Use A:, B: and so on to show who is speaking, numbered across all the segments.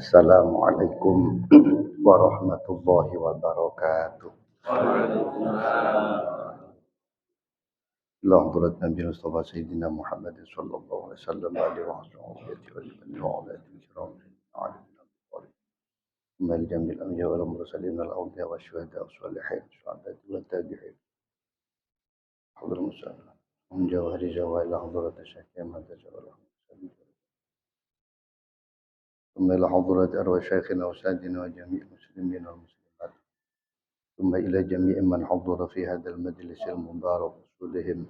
A: Assalamualaikum warahmatullahi wabarakatuh. اللهم صل على نبينا المصطفى سيدنا محمد صلى الله عليه وسلم عليه وعلى اله وصحبه الكرام ثم الجميع الانبياء والمرسلين الاولياء والشهداء والصالحين والشهداء والتابعين حضر المسلمين من جوهر جوائل حضرة الشيخ ما تجاوز ثم إلى حضرة أرواح شيخنا وسادنا وجميع المسلمين والمسلمات ثم إلى جميع من حضر في هذا المجلس المبارك وصولهم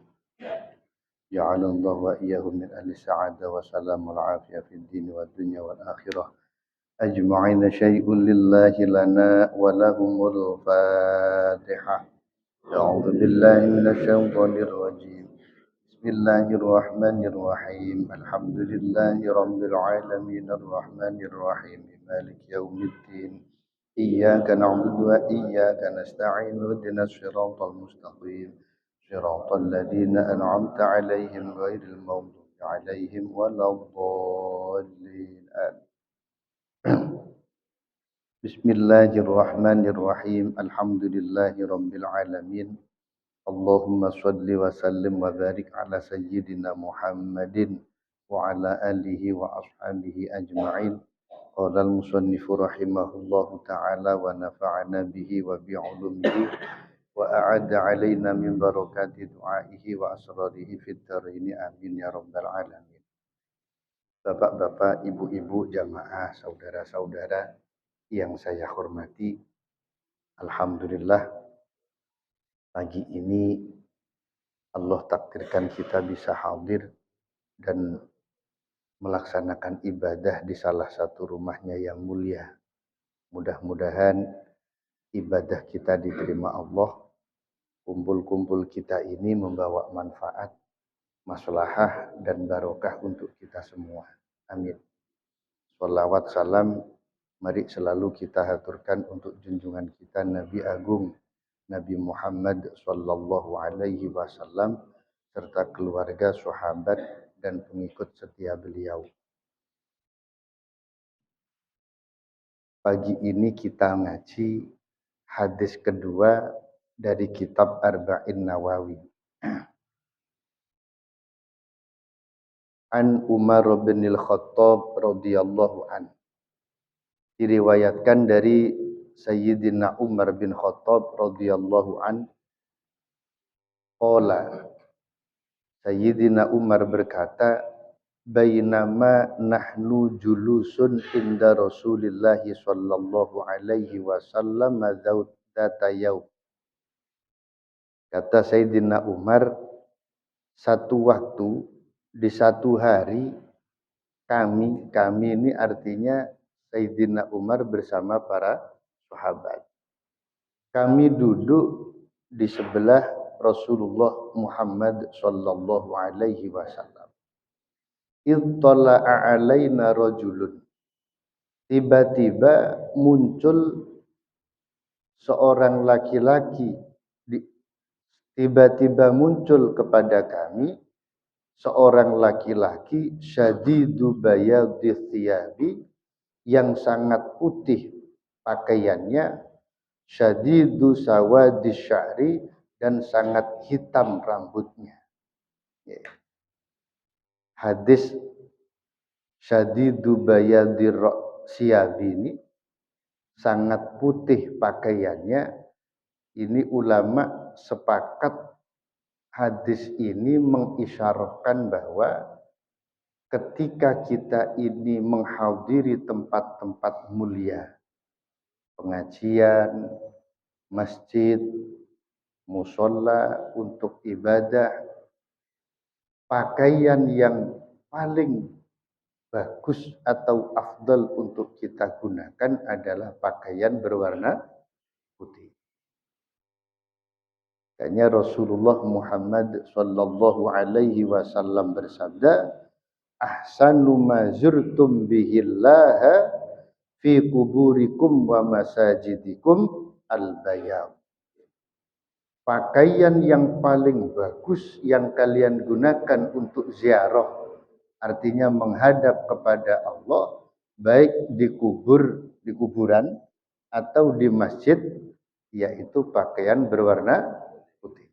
A: جعل الله وإياهم من أهل السعادة وسلام والعافية في الدين والدنيا والآخرة أجمعين شيء لله لنا ولهم الفاتحة أعوذ بالله من الشيطان الرجيم بسم الله الرحمن الرحيم الحمد لله رب العالمين الرحمن الرحيم مالك يوم الدين إياك نعبد وإياك نستعين اهدنا الصراط المستقيم صراط الذين أنعمت عليهم غير المغضوب عليهم ولا الضالين بسم الله الرحمن الرحيم الحمد لله رب العالمين اللهم صل وسلم وبارك على سيدنا محمد وعلى آله وأصحابه أجمعين قال المصنف رحمه الله تعالى ونفعنا به وبعلومه وأعد علينا من بركات دعائه وأسراره في الدارين آمين يا رب العالمين. Bapak-bapak, ibu-ibu, jamaah, saudara-saudara yang saya hormati, alhamdulillah pagi ini Allah takdirkan kita bisa hadir dan melaksanakan ibadah di salah satu rumahnya yang mulia. Mudah-mudahan ibadah kita diterima Allah. Kumpul-kumpul kita ini membawa manfaat, maslahah dan barokah untuk kita semua. Amin. Shalawat salam mari selalu kita haturkan untuk junjungan kita Nabi Agung Nabi Muhammad sallallahu alaihi wasallam serta keluarga, sahabat dan pengikut setia beliau. Pagi ini kita ngaji hadis kedua dari kitab Arba'in Nawawi. An Umar bin Al-Khattab radhiyallahu an. Diriwayatkan dari Sayyidina Umar bin Khattab radhiyallahu an. Qala Sayyidina Umar berkata, bainama nahnu julusun inda Rasulillah sallallahu alaihi wasallam dzata yaum. Kata Sayyidina Umar, satu waktu di satu hari kami ini artinya Sayyidina Umar bersama para sahabat. Kami duduk di sebelah Rasulullah Muhammad sallallahu alaihi wasallam. Ittala'a alaina rajulun. Tiba-tiba muncul seorang laki-laki. Tiba-tiba muncul kepada kami seorang laki-laki syadidu bayadhi thiyabi yang sangat putih pakaiannya, syadidu sawadi sya'ri dan sangat hitam rambutnya. Hadis syadidu bayadhi thiyabi ini sangat putih pakaiannya. Ini ulama sepakat hadis ini mengisyaratkan bahwa ketika kita ini menghadiri tempat-tempat mulia, pengajian, masjid, musholla untuk ibadah, pakaian yang paling bagus atau afdal untuk kita gunakan adalah pakaian berwarna putih. Makanya Rasulullah Muhammad sallallahu alaihi wasallam bersabda, ahsanu ma zurtum bihillaha fi kuburikum wa masajidikum al-bayad. Pakaian yang paling bagus yang kalian gunakan untuk ziarah, artinya menghadap kepada Allah, baik di kuburan atau di masjid, yaitu pakaian berwarna putih.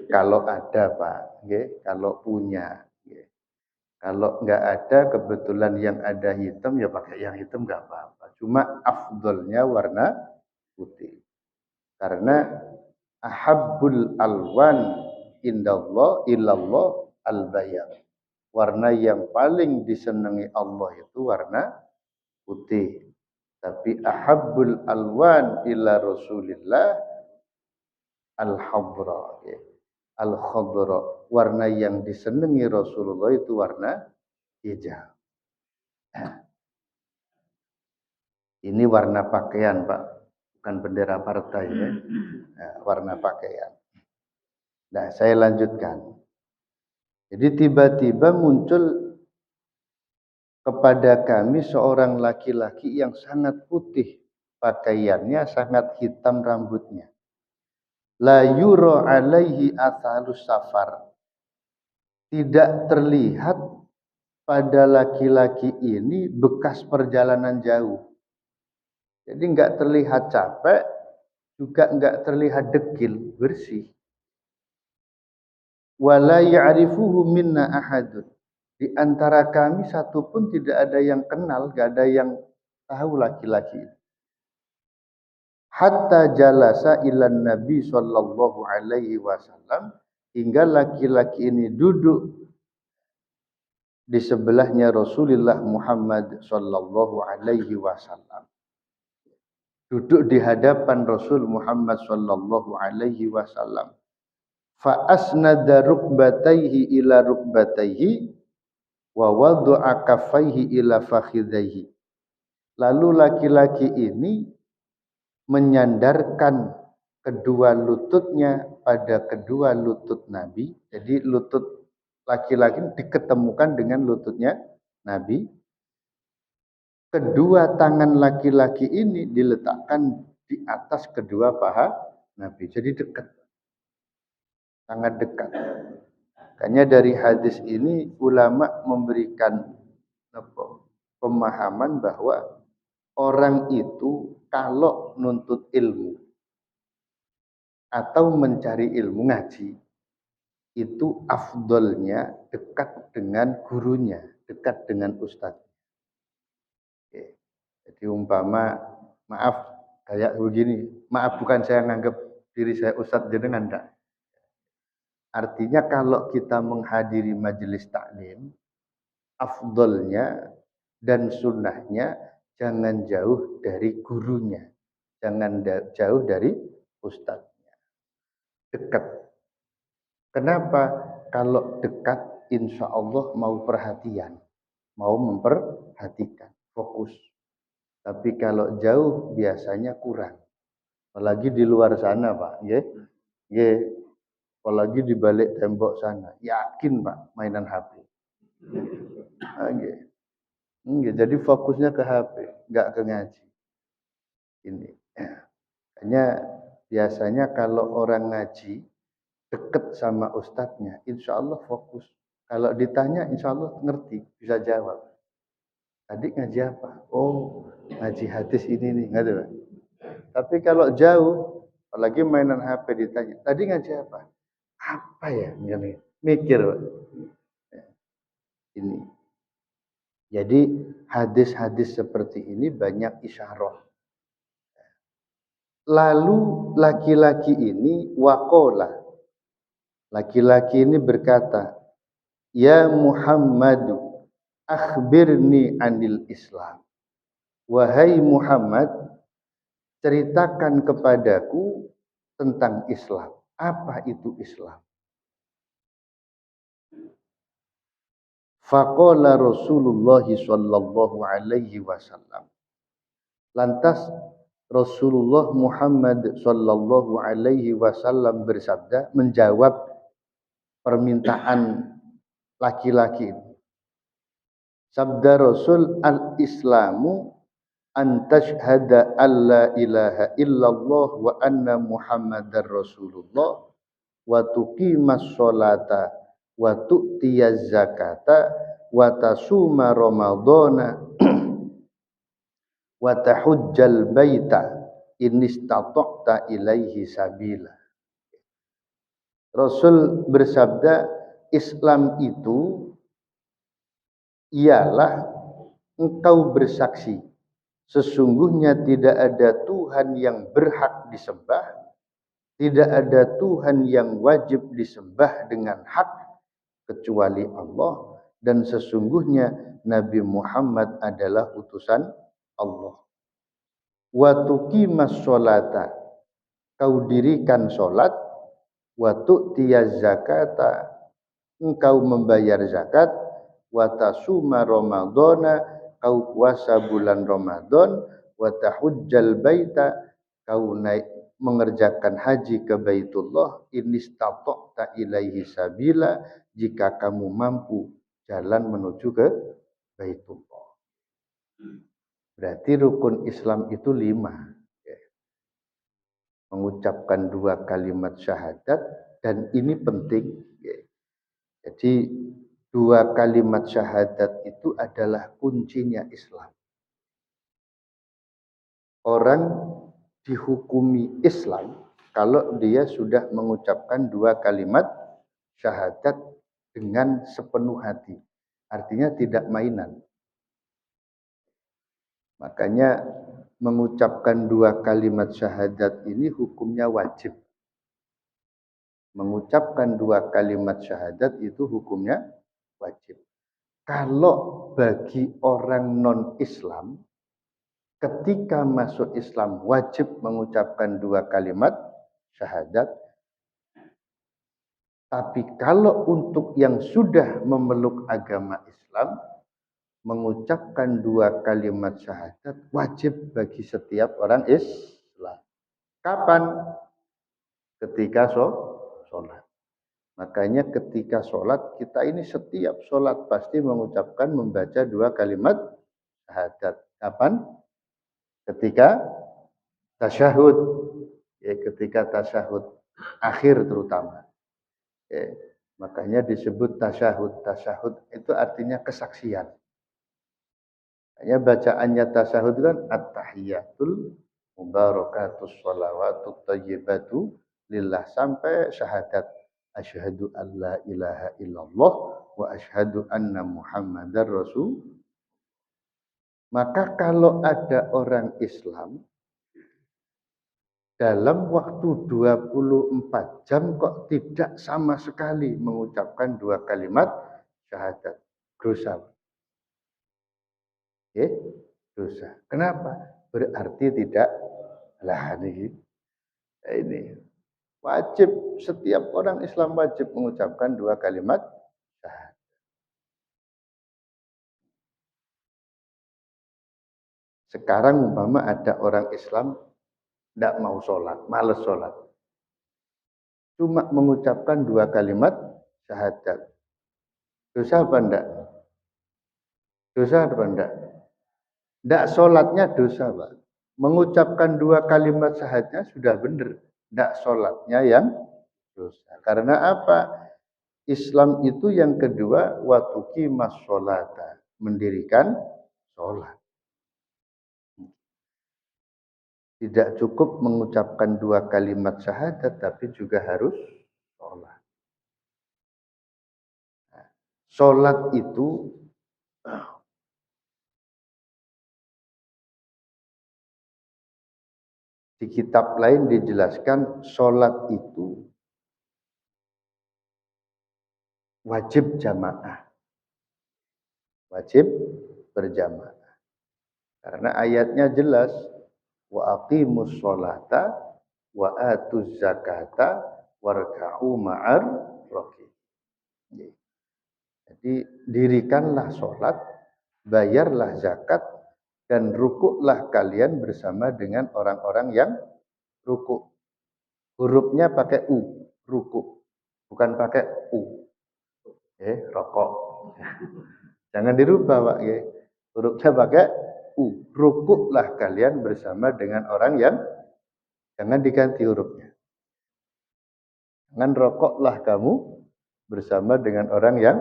A: Kalau ada Pak, kalau punya. Kalau nggak ada, kebetulan yang ada hitam, ya pakai yang hitam nggak apa-apa. Cuma afdolnya warna putih. Karena ahabbul alwan illallah al-bayad. Warna yang paling disenangi Allah itu warna putih. Tapi ahabbul alwan ila Rasulillah al-habra. Al-khadra. Warna yang disenangi Rasulullah itu warna hijau. Ini warna pakaian, Pak. Bukan bendera partai ya. Nah, warna pakaian. Nah, saya lanjutkan. Jadi tiba-tiba muncul kepada kami seorang laki-laki yang sangat putih pakaiannya, sangat hitam rambutnya. La yura alaihi athalus safar. Tidak terlihat pada laki-laki ini bekas perjalanan jauh. Jadi enggak terlihat capek, juga enggak terlihat dekil, bersih. Wala ya'rifuhu minna ahadun. Di antara kami satu pun tidak ada yang kenal, enggak ada yang tahu laki-laki itu. Hatta jalasa ilan Nabi sallallahu alaihi wasallam, hingga laki-laki ini duduk di sebelahnya Rasulullah Muhammad sallallahu alaihi wasallam. Duduk di hadapan Rasul Muhammad sallallahu alaihi wasallam. Fa asnada rukbatayhi ila rukbatayhi wa wada'a kaffaihi ila fakhidaihi. Lalu laki-laki ini menyandarkan kedua lututnya pada kedua lutut Nabi. Jadi lutut laki-laki diketemukan dengan lututnya Nabi. Kedua tangan laki-laki ini diletakkan di atas kedua paha Nabi. Jadi dekat. Sangat dekat. Makanya dari hadis ini ulama memberikan pemahaman bahwa orang itu kalau nuntut ilmu atau mencari ilmu ngaji, itu afdolnya dekat dengan gurunya, dekat dengan ustadz. Jadi umpama, maaf kayak begini, maaf bukan saya nganggap diri saya ustadz jenengan, enggak. Artinya kalau kita menghadiri majelis taklim, afdolnya dan sunnahnya jangan jauh dari gurunya, jangan jauh dari ustadznya, dekat. Kenapa? Kalau dekat, insya Allah mau perhatian, mau memperhatikan, fokus. Tapi kalau jauh biasanya kurang. Apalagi di luar sana, Pak, apalagi di balik tembok sana, yakin Pak mainan HP. Jadi fokusnya ke HP, nggak ke ngaji. Ini, hanya biasanya kalau orang ngaji deket sama ustadznya, insya Allah fokus. Kalau ditanya, insya Allah ngerti, bisa jawab. Tadi ngaji apa? Oh, ngaji hadis ini nih, nggak ada. Tapi kalau jauh, apalagi mainan HP ditanya, tadi ngaji apa? Apa ya? Mikir, Pak. Ini. Jadi hadis-hadis seperti ini banyak isyarah. Lalu laki-laki ini waqala. Laki-laki ini berkata, "Ya Muhammadu, akhbirni anil Islam." Wahai Muhammad, ceritakan kepadaku tentang Islam. Apa itu Islam? Faqala Rasulullah sallallahu alaihi wasallam. Lantas Rasulullah Muhammad sallallahu alaihi wasallam bersabda, menjawab permintaan laki-laki ini. Sabda Rasul, al-Islamu an tashhada alla ilaha illallah wa anna Muhammadar Rasulullah wa tuqimas sholata wa tu'tiyaz zakata wa tasuma ramadhana wa tahujjal baita in istata'ta ilaihi sabila. Rasul bersabda, Islam itu ialah engkau bersaksi sesungguhnya tidak ada Tuhan yang berhak disembah, tidak ada Tuhan yang wajib disembah dengan hak kecuali Allah, dan sesungguhnya Nabi Muhammad adalah utusan Allah. Wa tuqimas sholata, kau dirikan salat, wa tu'tiyaz zakata, engkau membayar zakat, wa tasuma ramadhana, kau puasa bulan Ramadan, wa tahujjal baita, kau naik mengerjakan haji ke Baitullah, in istata'ta ilaihi sabila, jika kamu mampu jalan menuju ke Baitullah. Berarti rukun Islam itu 5. Mengucapkan 2 kalimat syahadat, dan ini penting. Jadi 2 kalimat syahadat itu adalah kuncinya Islam. Orang dihukumi Islam kalau dia sudah mengucapkan 2 kalimat syahadat dengan sepenuh hati. Artinya tidak mainan. Makanya mengucapkan 2 kalimat syahadat ini hukumnya wajib. Mengucapkan 2 kalimat syahadat itu hukumnya wajib. Kalau bagi orang non-Islam, ketika masuk Islam wajib mengucapkan 2 kalimat syahadat. Tapi kalau untuk yang sudah memeluk agama Islam, mengucapkan 2 kalimat syahadat wajib bagi setiap orang Islam. Kapan? Ketika sholat. Makanya ketika sholat, kita ini setiap sholat pasti mengucapkan, membaca 2 kalimat syahadat. Kapan? Ketika tasyahud. Ketika tasyahud akhir terutama. Makanya disebut tasyahud. Tasyahud itu artinya kesaksian. Hanya bacaannya tasyahud kan at-tahiyatul mubarakatus sholawatut thayyibatu lillah sampai syahadat asyhadu an la ilaha illallah wa asyhadu anna muhammadar rasul. Maka kalau ada orang Islam dalam waktu 24 jam kok tidak sama sekali mengucapkan 2 kalimat syahadat, dosa. Dosa. Kenapa? Berarti tidak ini wajib, setiap orang Islam wajib mengucapkan 2 kalimat syahadat. Sekarang umpama ada orang Islam tidak mau sholat, malas sholat, cuma mengucapkan 2 kalimat syahadat, dosa apa enggak? Dosa apa enggak? Tidak sholatnya dosa, Pak. Mengucapkan 2 kalimat syahadatnya sudah benar. Tidak sholatnya yang dosa. Karena apa? Islam itu yang kedua, wa tuqimas sholata, mendirikan sholat. Tidak cukup mengucapkan 2 kalimat syahadat, tapi juga harus sholat. Sholat itu di kitab lain dijelaskan, sholat itu wajib jamaah. Wajib berjamaah. Karena ayatnya jelas, wa aqimus sholata wa atuz zakata warka'u ma'ar raki'in. Jadi dirikanlah sholat, bayarlah zakat, dan rukuklah kalian bersama dengan orang-orang yang rukuk. Hurufnya pakai U, rukuk. Bukan pakai U. Rokok. Jangan dirubah, Pak. Hurufnya pakai U. Rukuklah kalian bersama dengan orang yang, jangan diganti hurufnya. Jangan rokoklah kamu bersama dengan orang yang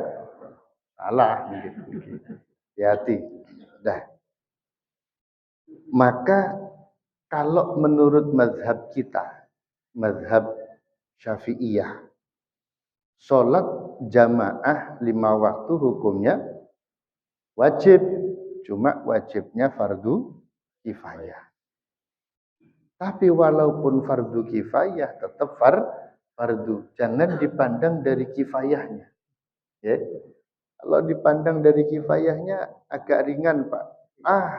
A: Salah mungkin. Hati-hati. Dah. Maka kalau menurut mazhab kita, mazhab Syafi'iyah, sholat jamaah 5 waktu hukumnya wajib, cuma wajibnya fardu kifayah. Tapi walaupun fardu kifayah tetap fardu. Jangan dipandang dari kifayahnya. Ya. Kalau dipandang dari kifayahnya agak ringan, Pak.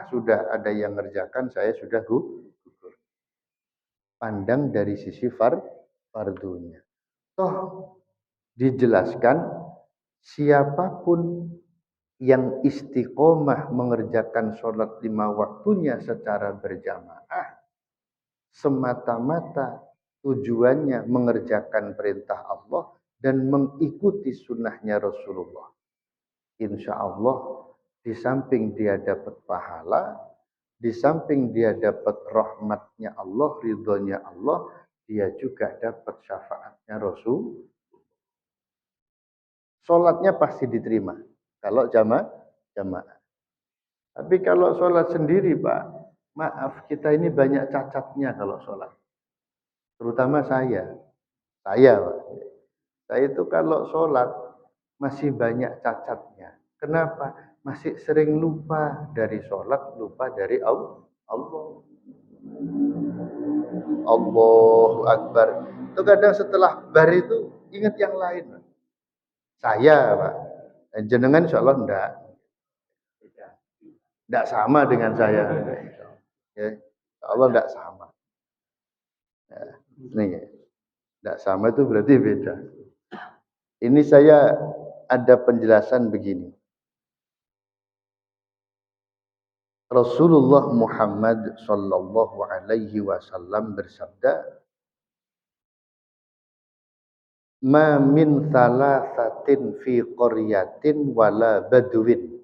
A: Sudah ada yang ngerjakan, saya sudah gugur. Pandang dari sisi fardunya. Toh dijelaskan siapapun yang istiqomah mengerjakan sholat 5 waktunya secara berjamaah semata-mata tujuannya mengerjakan perintah Allah dan mengikuti sunnahnya Rasulullah. Insya Allah di samping dia dapat pahala, di samping dia dapat rahmatnya Allah, ridhonya Allah, dia juga dapat syafaatnya Rasul. Sholatnya pasti diterima kalau jamaah. Tapi kalau sholat sendiri, Pak, maaf, kita ini banyak cacatnya kalau sholat. Terutama saya, Pak. Saya itu kalau sholat masih banyak cacatnya. Kenapa? Masih sering lupa dari sholat, lupa dari Allah. Allahu Akbar. Itu kadang setelah bar itu ingat yang lain. Saya, Pak. Jenengan insya Allah enggak. Enggak sama dengan saya. Ya, Allah enggak sama. Ya, nih, enggak sama itu berarti beda. Ini saya ada penjelasan begini. Rasulullah Muhammad sallallahu alaihi wasallam bersabda, "Ma min thalathatin fi qaryatin wala badwin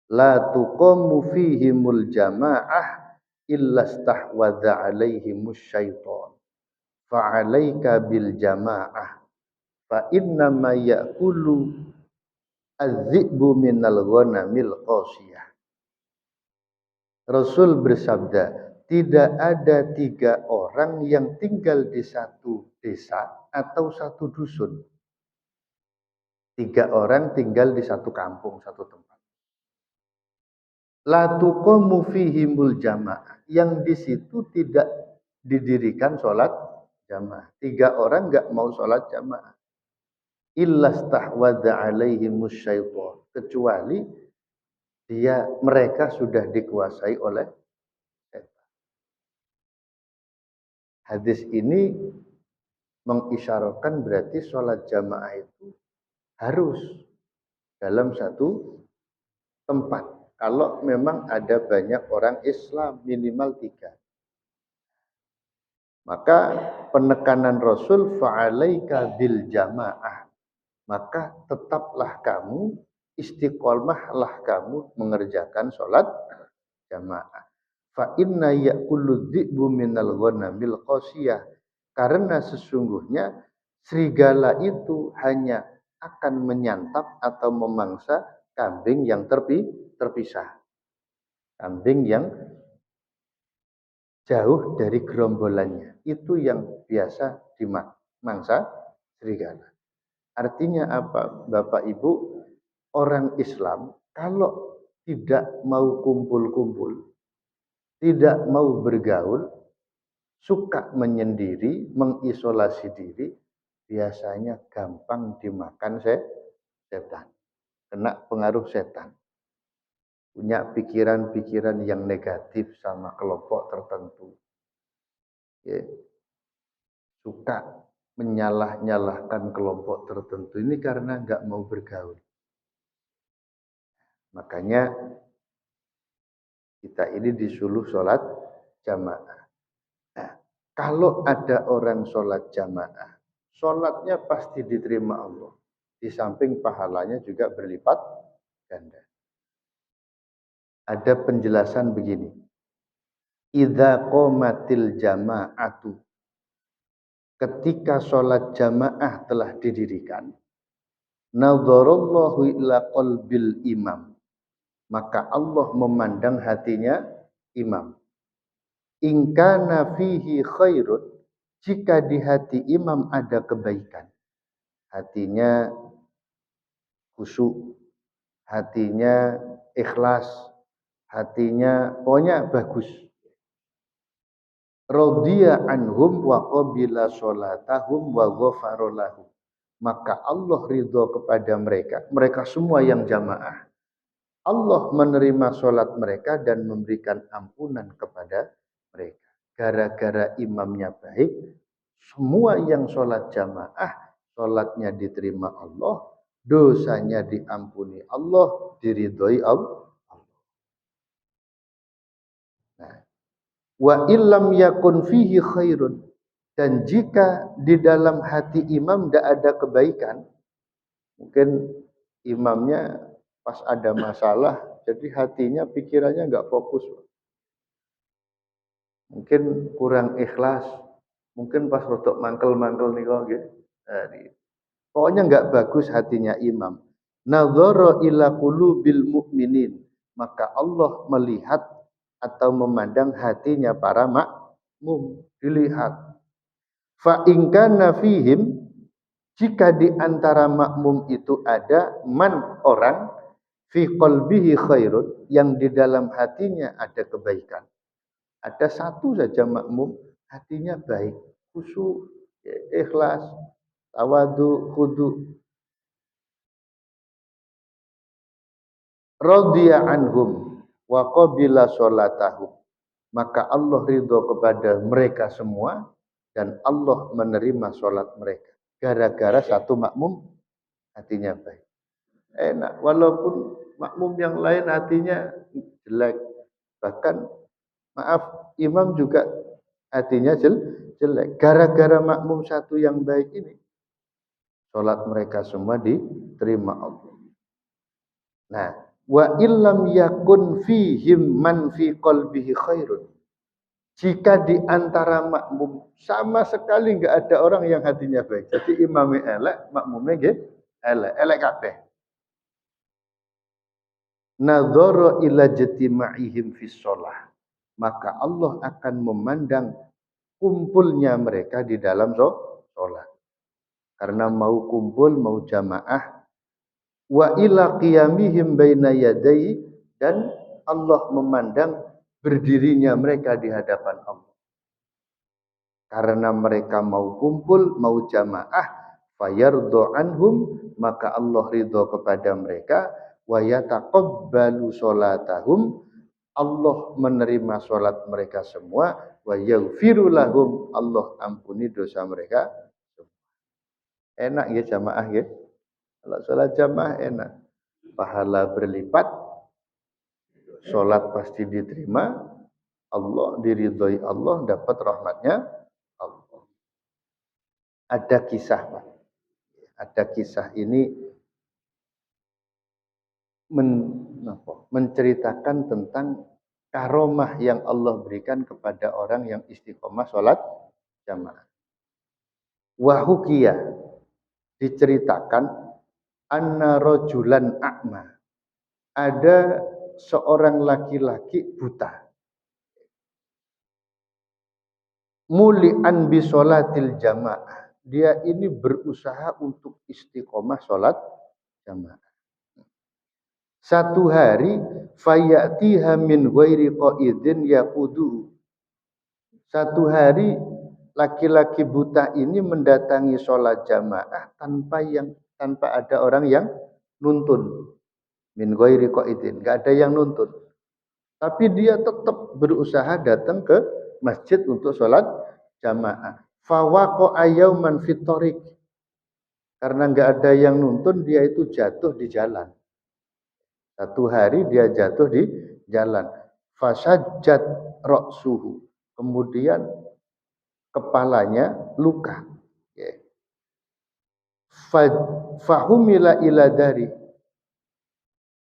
A: la tuqamu fihimul jamaah illa stahwadha alaihimus syaitan. Fa'alaika bil jamaah fa inna ma ya'kulu az-zi'bu minal ghanamil qasiyah." Rasul bersabda, tidak ada 3 orang yang tinggal di satu desa atau satu dusun. 3 orang tinggal di satu kampung, satu tempat. La tuqamu fihimul jamaah. Yang di situ tidak didirikan sholat jamaah. 3 orang enggak mau sholat jamaah. Illa stahwadha alaihimus syaitan. Kecuali mereka sudah dikuasai oleh setan. Hadis ini mengisyaratkan berarti sholat jamaah itu harus dalam satu tempat. Kalau memang ada banyak orang Islam, minimal 3. Maka penekanan Rasul fa'alaika bil jamaah. Maka tetaplah kamu, istiqomahlah kamu mengerjakan sholat jamaah. Fa inna ya'kullu dhi'bu minal ghanamil qasiyah. Karena sesungguhnya serigala itu hanya akan menyantap atau memangsa kambing yang terpisah. Kambing yang jauh dari gerombolannya. Itu yang biasa dimangsa serigala. Artinya apa, Bapak Ibu? Orang Islam kalau tidak mau kumpul-kumpul, tidak mau bergaul, suka menyendiri, mengisolasi diri, biasanya gampang dimakan setan. Kena pengaruh setan. Punya pikiran-pikiran yang negatif sama kelompok tertentu. Ya. Suka menyalah-nyalahkan kelompok tertentu ini karena nggak mau bergaul. Makanya kita ini disuruh sholat jamaah. Nah, kalau ada orang sholat jamaah, sholatnya pasti diterima Allah. Di samping pahalanya juga berlipat ganda. Ada penjelasan begini. Idza qomatil jama'atu. Ketika sholat jamaah telah didirikan, Nadharallahu ila qalbil imam. Maka Allah memandang hatinya imam. In kana fihi khairun, jika di hati imam ada kebaikan. Hatinya khusyuk, hatinya ikhlas, hatinya pokoknya bagus. Radiya anhum wa qabila sholatahum wa ghafara lahum. Maka Allah ridho kepada mereka, mereka semua yang jamaah. Allah menerima sholat mereka dan memberikan ampunan kepada mereka. Gara-gara imamnya baik, semua yang sholat jamaah, sholatnya diterima Allah, dosanya diampuni Allah, diridhoi Allah. Nah, wa illam yakun fihi khairun, dan jika di dalam hati imam tidak ada kebaikan, mungkin imamnya pas ada masalah, jadi hatinya, pikirannya nggak fokus. Mungkin kurang ikhlas, mungkin pas rodok mangkel-mangkel nih kok gitu. Pokoknya nggak bagus hatinya imam. Nadhara ila qulubil mu'minin, maka Allah melihat atau memandang hatinya para makmum, dilihat. Fa in kana fihim, jika di antara makmum itu ada man orang fi qalbihi khairun, yang di dalam hatinya ada kebaikan. Ada satu saja makmum hatinya baik, khusyuk, ikhlas, tawadu, khudu. Radiya anhum wa qabila sholatahum. Maka Allah ridho kepada mereka semua dan Allah menerima sholat mereka. Gara-gara satu makmum hatinya baik. Enak, walaupun makmum yang lain hatinya jelek. Bahkan maaf, imam juga hatinya jelek. Gara-gara makmum satu yang baik ini, sholat mereka semua diterima Allah. Nah, wa illam yakun fihim man fi qalbihi khairun. Jika di antara makmum sama sekali enggak ada orang yang hatinya baik. Jadi imamnya elek, makmumnya nggih elek, elek kabeh. Nadhara ila jatima'ihim fi shalah. Maka Allah akan memandang kumpulnya mereka di dalam sholat. Karena mau kumpul, mau jamaah. Wa ila qiyamihim baina yadai, dan Allah memandang berdirinya mereka di hadapan Allah. Karena mereka mau kumpul, mau jamaah, fayardhu anhum, maka Allah ridho kepada mereka, wa yataqabbalu sholatahum, Allah menerima sholat mereka semua, wa yaghfiru lahum, Allah ampuni dosa mereka. Enak ya jamaah ya. Kalau sholat jamaah enak. Pahala berlipat, sholat pasti diterima, Allah diridhoi Allah, dapat rahmatnya Allah. Ada kisah Pak. Ada kisah ini menceritakan tentang karomah yang Allah berikan kepada orang yang istiqomah sholat jamaah. Wahukiyah, diceritakan anna rojulan a'ma, ada seorang laki-laki buta, muli'an bi sholatil jamaah, dia ini berusaha untuk istiqomah sholat jamaah. Satu hari fayatiha min ghairi qaidin yaqudu. Satu hari laki-laki buta ini mendatangi sholat jamaah tanpa ada orang yang nuntun. Min ghairi qaidin, enggak ada yang nuntun. Tapi dia tetap berusaha datang ke masjid untuk sholat jamaah. Fawaqa'a yauman fit thariq. Karena enggak ada yang nuntun, dia itu jatuh di jalan. Satu hari dia jatuh di jalan. Fasajjat ra'suhu. Kemudian kepalanya luka. Fahumila ila dari.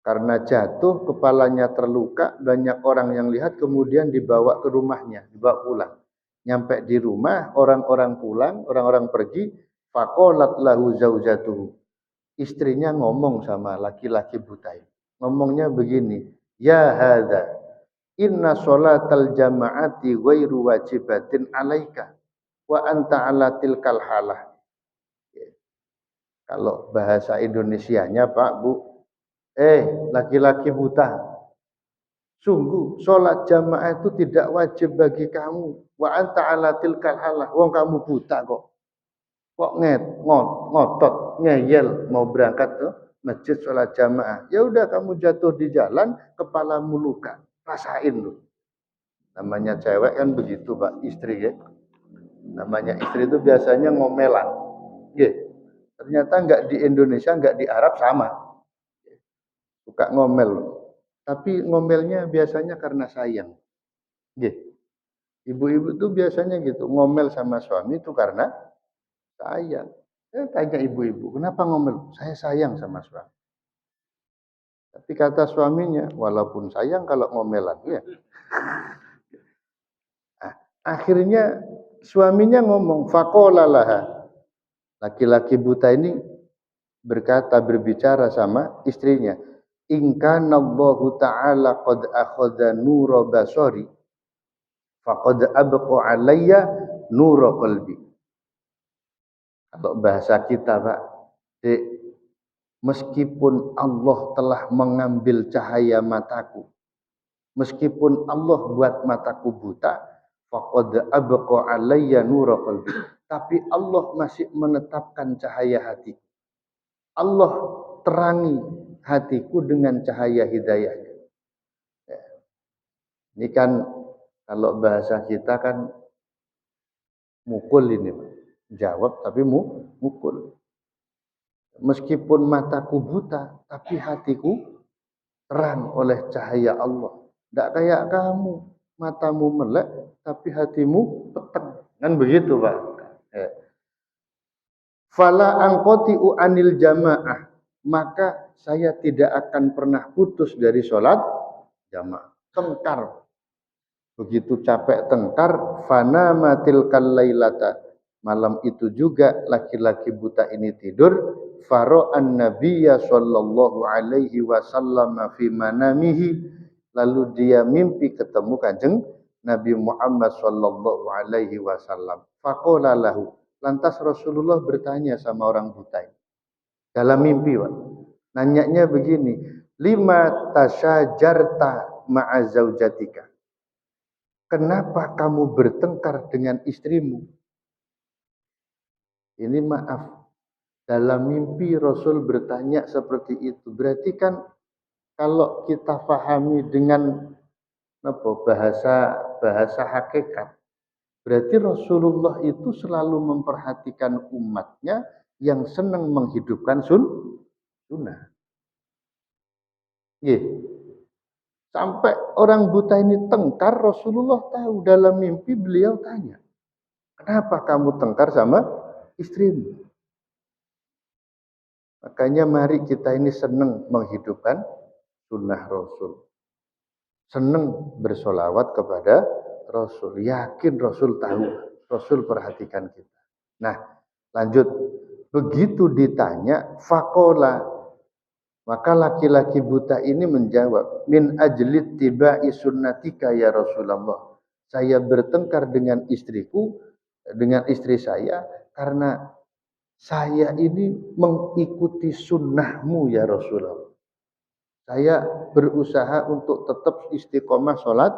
A: Karena jatuh, kepalanya terluka, banyak orang yang lihat, kemudian dibawa ke rumahnya, dibawa pulang. Nyampe di rumah, orang-orang pulang, orang-orang pergi, faqalat lahu zaujatuhu. istrinya ngomong sama laki-laki buta ini. Ngomongnya begini, ya hadza, inna sholatal jama'ati ghairu wajibatin alaika wa anta ala tilkal halah. Kalau bahasa Indonesianya Pak Bu, laki-laki buta, sungguh sholat jamaah itu tidak wajib bagi kamu. Wa anta ala tilkal halah. Wong kamu buta kok. Kok ngotot, ngeyel mau berangkat ke masjid sholat jamaah. Ya udah kamu jatuh di jalan, kepalamu luka. Rasain lu. Namanya cewek kan begitu Pak, istri ya. Namanya istri itu biasanya ngomelan. Ternyata enggak di Indonesia, enggak di Arab sama. Suka ngomel. Tapi ngomelnya biasanya karena sayang. Ibu-ibu tuh biasanya gitu, ngomel sama suami itu karena sayang. Saya tanya ibu-ibu, kenapa ngomel? Saya sayang sama suami. Tapi kata suaminya, walaupun sayang kalau ngomelan. Ya. Nah, akhirnya suaminya ngomong, faqala laha. Laki-laki buta ini berbicara sama istrinya. In kana Allahu ta'ala qad akhadha nura basari faqad abqa alayya nura qalbi. Kalau bahasa kita Pak, meskipun Allah telah mengambil cahaya mataku, meskipun Allah buat mataku buta, faqad abqa alayya nura qalbi. Tapi Allah masih menetapkan cahaya hati. Allah terangi hatiku dengan cahaya hidayahnya. Ini kan kalau bahasa kita kan mukul ini, Pak. Jawab tapi mukul. Meskipun mataku buta, tapi hatiku terang oleh cahaya Allah. Tidak kayak kamu, matamu melek, tapi hatimu peteng. Kan begitu Pak. Fala angqati'u anil jamaah. Maka saya tidak akan pernah putus dari sholat jamaah. Tengkar. Begitu capek tengkar, fana matilkal lailata. Malam itu juga laki-laki buta ini tidur. Faro'an nabiyya sallallahu alaihi wasallam fi manamihi. Lalu dia mimpi ketemu kanjeng Nabi Muhammad sallallahu alaihi wasallam. Faqala lahu. Lantas Rasulullah bertanya sama orang buta ini. Dalam mimpi, Pak. Nanyanya begini, lima tasyajarta ma'a zaujatika. Kenapa kamu bertengkar dengan istrimu? Ini maaf. Dalam mimpi Rasul bertanya seperti itu. Berarti kan kalau kita pahami dengan bahasa hakikat, berarti Rasulullah itu selalu memperhatikan umatnya yang senang menghidupkan sunnah. Sampai orang buta ini tengkar, Rasulullah tahu. Dalam mimpi beliau tanya, kenapa kamu tengkar sama istrimu? Makanya mari kita ini senang menghidupkan sunnah Rasul. Senang bersolawat kepada Rasul. Yakin Rasul tahu. Rasul perhatikan kita. Nah, lanjut. Begitu ditanya, faqala. Maka laki-laki buta ini menjawab, min ajlit tiba'i sunnatika ya Rasulullah. Saya bertengkar dengan istriku, dengan istri saya, karena saya ini mengikuti sunnahmu ya Rasulullah. Saya berusaha untuk tetap istiqomah sholat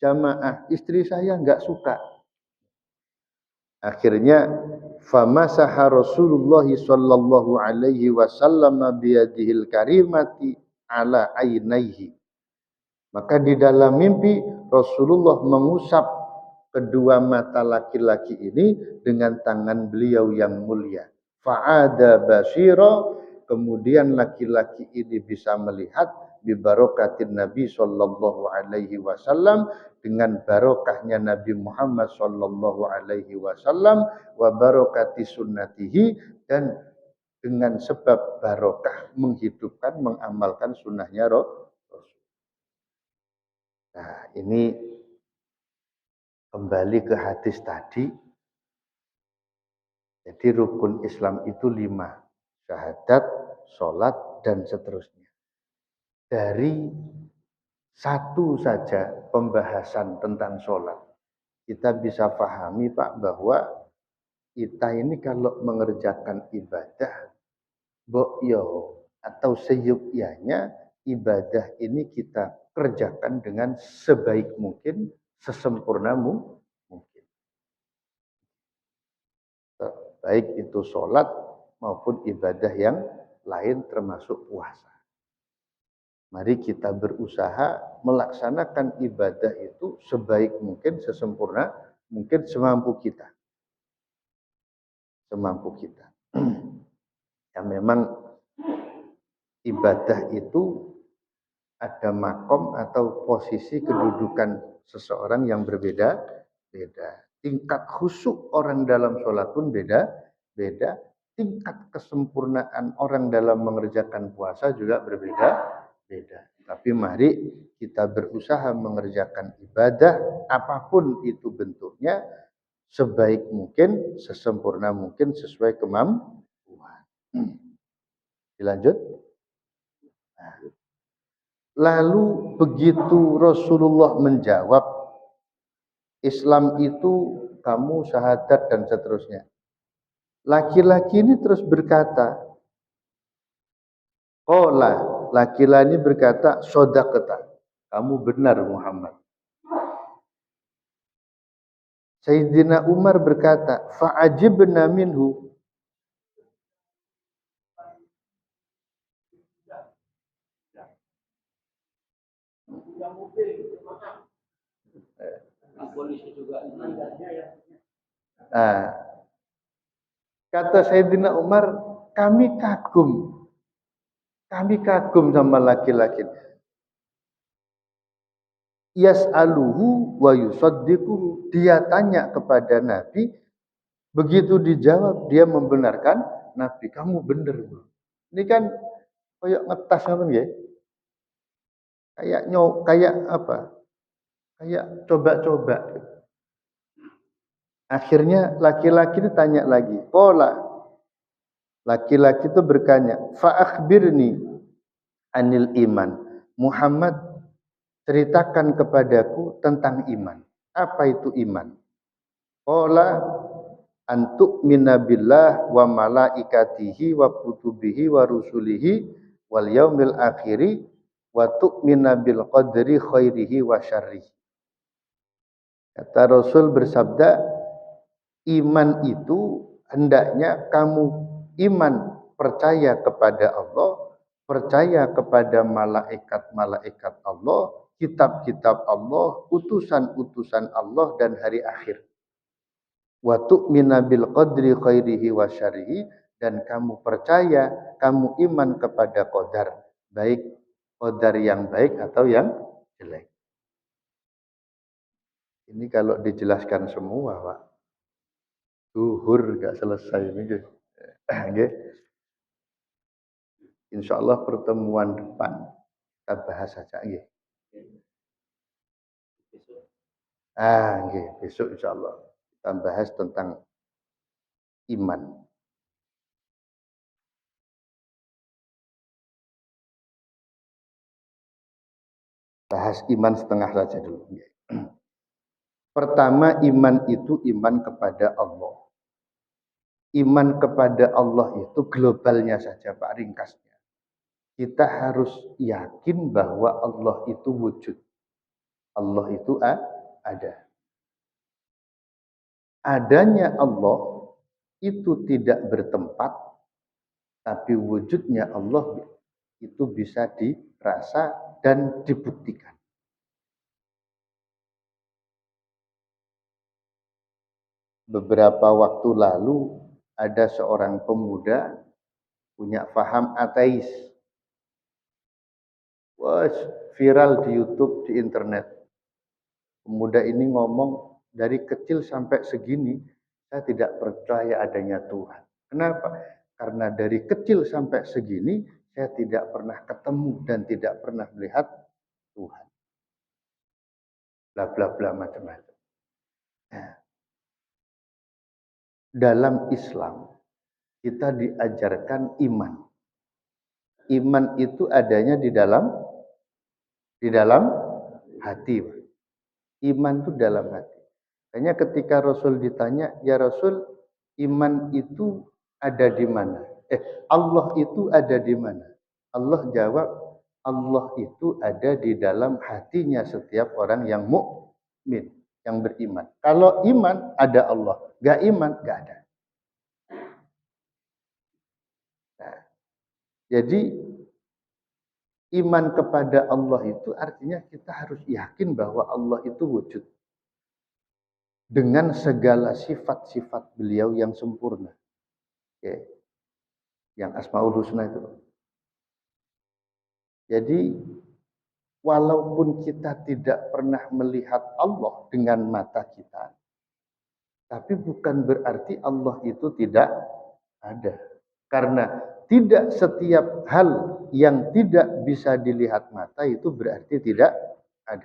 A: jamaah. Istri saya enggak suka. Akhirnya famasaha Rasulullah sallallahu alaihi wasallam biyadihil karimati ala ainaihi. Maka di dalam mimpi Rasulullah mengusap kedua mata laki-laki ini dengan tangan beliau yang mulia. Fa'ada basira, kemudian laki-laki ini bisa melihat bibarokatin Nabi sallallahu alaihi wasallam, dengan barokahnya Nabi Muhammad sallallahu alaihi wasallam, wa barokati sunnatihi, dan dengan sebab barokah menghidupkan, mengamalkan sunnahnya Rasul. Nah, ini kembali ke hadis tadi. Jadi rukun Islam itu 5. Syahadat, sholat, dan seterusnya. Dari satu saja pembahasan tentang sholat, kita bisa pahami Pak bahwa kita ini kalau mengerjakan ibadah, yo atau seyukyanya ibadah ini kita kerjakan dengan sebaik mungkin, sesempurna mungkin. Baik itu sholat maupun ibadah yang lain termasuk puasa. Mari kita berusaha melaksanakan ibadah itu sebaik mungkin, sesempurna mungkin, semampu kita. Semampu kita. Ya memang ibadah itu ada makom atau posisi kedudukan seseorang yang berbeda-beda. Tingkat khusyuk orang dalam sholat pun beda-beda. Tingkat kesempurnaan orang dalam mengerjakan puasa juga berbeda-beda. Tapi mari kita berusaha mengerjakan ibadah apapun itu bentuknya sebaik mungkin, sesempurna mungkin sesuai kemampuan. Dilanjut. Lalu begitu Rasulullah menjawab, Islam itu kamu syahadat dan seterusnya. Laki-laki ini terus berkata, laki-laki ini berkata, shadaqta, kamu benar Muhammad. Sayyidina Umar berkata, fa'ajibna minhu. Kata Sayyidina Umar, kami kagum sama laki-laki. Yas'aluhu wa yusaddiquhu. Dia tanya kepada Nabi, begitu dijawab dia membenarkan Nabi. Kamu benar. Ini kan kayak ngetas ngoten nggih. Kayak apa? Kayak coba-coba. Akhirnya laki-laki itu tanya lagi. Laki-laki itu bertanya, fa akhbirni anil iman. Muhammad, ceritakan kepadaku tentang iman. Apa itu iman? Qala antuk minabillah wa malaikatihi wa kutubihi wa rusulihi wal yaumil akhiri wa tu'mina bil qadri khairihi wa syarrihi. Kata Rasul bersabda, iman itu hendaknya kamu iman, percaya kepada Allah, percaya kepada malaikat-malaikat Allah, kitab-kitab Allah, utusan-utusan Allah dan hari akhir. Wa tu'mina bil qadri khairihi wa syarrihi, dan kamu percaya, kamu iman kepada qadar, baik qadar yang baik atau yang jelek. Ini kalau dijelaskan semua, Pak, zuhur enggak selesai ini. Nggih. Insyaallah pertemuan depan kita bahas saja nggih. Nggih, besok insyaallah kita bahas tentang iman. Bahas iman setengah saja dulu. Pertama, iman itu iman kepada Allah. Iman kepada Allah itu globalnya saja, Pak, ringkasnya. Kita harus yakin bahwa Allah itu wujud. Allah itu ada. Adanya Allah itu tidak bertempat, tapi wujudnya Allah itu bisa dirasa dan dibuktikan. Beberapa waktu lalu ada seorang pemuda punya paham ateis. Wah, viral di YouTube, di internet. Pemuda ini ngomong, dari kecil sampai segini saya tidak percaya adanya Tuhan. Kenapa? Karena dari kecil sampai segini saya tidak pernah ketemu dan tidak pernah melihat Tuhan. Bla bla bla macam-macam. Nah, dalam Islam kita diajarkan iman. Iman itu adanya di dalam hati. Iman itu dalam hati. Hanya ketika Rasul ditanya, "Ya Rasul, iman itu ada di mana? Allah itu ada di mana?" Allah jawab, Allah itu ada di dalam hatinya setiap orang yang mukmin, yang beriman. Kalau iman ada Allah, gak iman gak ada. Nah, jadi iman kepada Allah itu artinya kita harus yakin bahwa Allah itu wujud dengan segala sifat-sifat beliau yang sempurna. Oke, yang Asmaul Husna itu. Jadi walaupun kita tidak pernah melihat Allah dengan mata kita, tapi bukan berarti Allah itu tidak ada. Karena tidak setiap hal yang tidak bisa dilihat mata itu berarti tidak ada.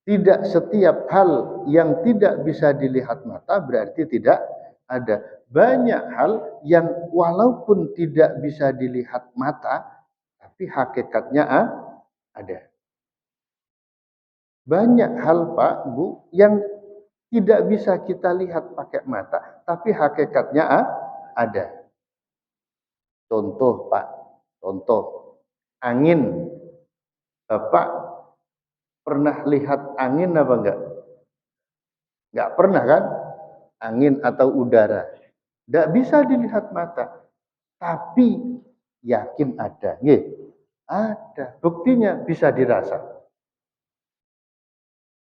A: Tidak setiap hal yang tidak bisa dilihat mata berarti tidak ada. Banyak hal yang walaupun tidak bisa dilihat mata, tapi hakikatnya ada. Banyak hal Pak, Bu, yang tidak bisa kita lihat pakai mata, tapi hakikatnya ada. Contoh Pak, contoh angin. Bapak pernah lihat angin apa enggak? Enggak pernah kan? Angin atau udara. Enggak bisa dilihat mata, tapi yakin ada. Nggih, ada. Buktinya bisa dirasa.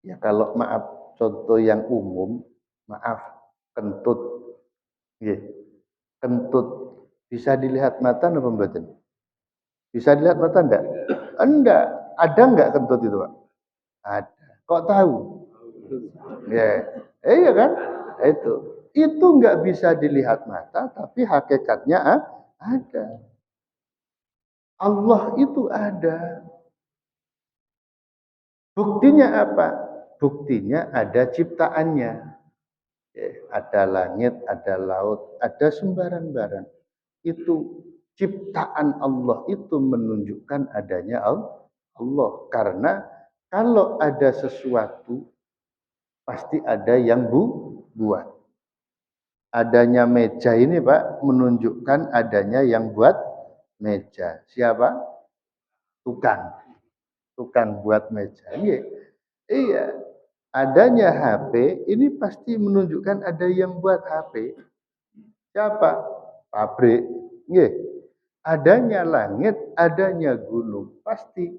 A: Ya kalau maaf contoh yang umum, maaf kentut. Nggih. Kentut bisa dilihat mata napa mboten? Bisa dilihat mata enggak? Enggak. Ada enggak kentut itu, Pak? Ada. Kok tahu? Ya. Iya kan? Itu. Itu enggak bisa dilihat mata tapi hakikatnya ada. Allah itu ada. Buktinya apa? Buktinya ada ciptaannya. Ada langit, ada laut, ada sembarang barang. Itu ciptaan Allah itu menunjukkan adanya Allah. Karena kalau ada sesuatu pasti ada yang buat. Adanya meja ini Pak menunjukkan adanya yang buat meja. Siapa? Tukang. Tukang buat meja. Iya. Iya. Adanya HP ini pasti menunjukkan ada yang buat HP. Siapa? Pabrik. Nggih. Adanya langit, adanya gunung, pasti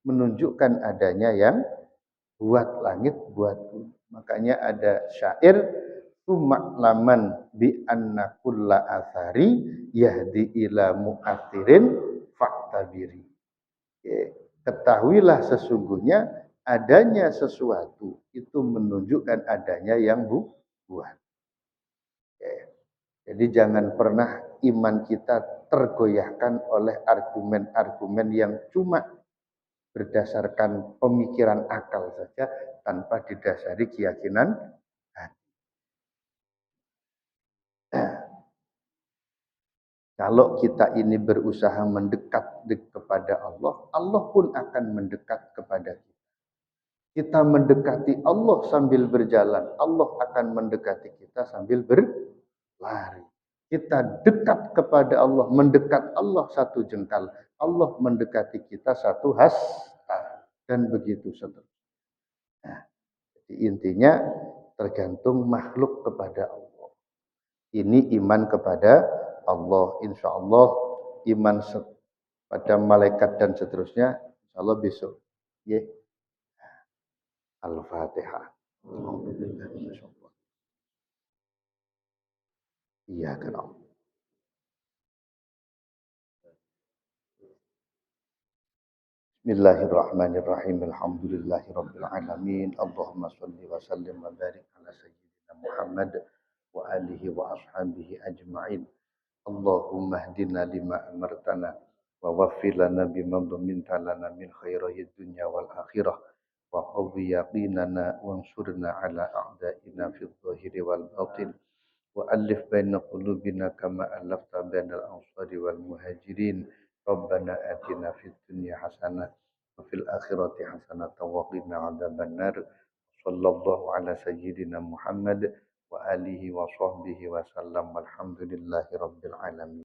A: menunjukkan adanya yang buat langit, buat gunung. Makanya ada syair, "Tumaklaman bi anna kulla athari yahdi ila mu'athirin faktabiri." Ketahuilah sesungguhnya adanya sesuatu itu menunjukkan adanya yang buat. Jadi jangan pernah iman kita tergoyahkan oleh argumen-argumen yang cuma berdasarkan pemikiran akal saja tanpa didasari keyakinan hati. Kalau kita ini berusaha mendekat kepada Allah, Allah pun akan mendekat kepada kita. Kita mendekati Allah sambil berjalan, Allah akan mendekati kita sambil berlari. Kita dekat kepada Allah, mendekat Allah satu jengkal, Allah mendekati kita satu hasta, dan begitu seterusnya. Nah, jadi intinya tergantung makhluk kepada Allah. Ini iman kepada Allah. Insya Allah iman pada malaikat dan seterusnya, insya Allah besok. Ya. Al-Fatihah. Iya kan. Bismillahirrahmanirrahim. Alhamdulillahirabbil alamin. Allahumma shalli wa sallim wa barik ala sayyidina Muhammad wa alihi wa ashabihi ajma'in. Allahumma hdina lima amartana wa waffir lana bima dhaminta lana min khairih dunya wal akhirah wa qawwi yaqinana wansurna ala a'daina fid dhahiri wal batin wa alif baina qulubina kama alafta bainal ansari wal muhajirin ربنا آتنا في الدنيا حسنة وفي الآخرة حسنة وقنا عذاب النار صلى الله على سيدنا محمد وآله وصحبه وسلم والحمد لله رب العالمين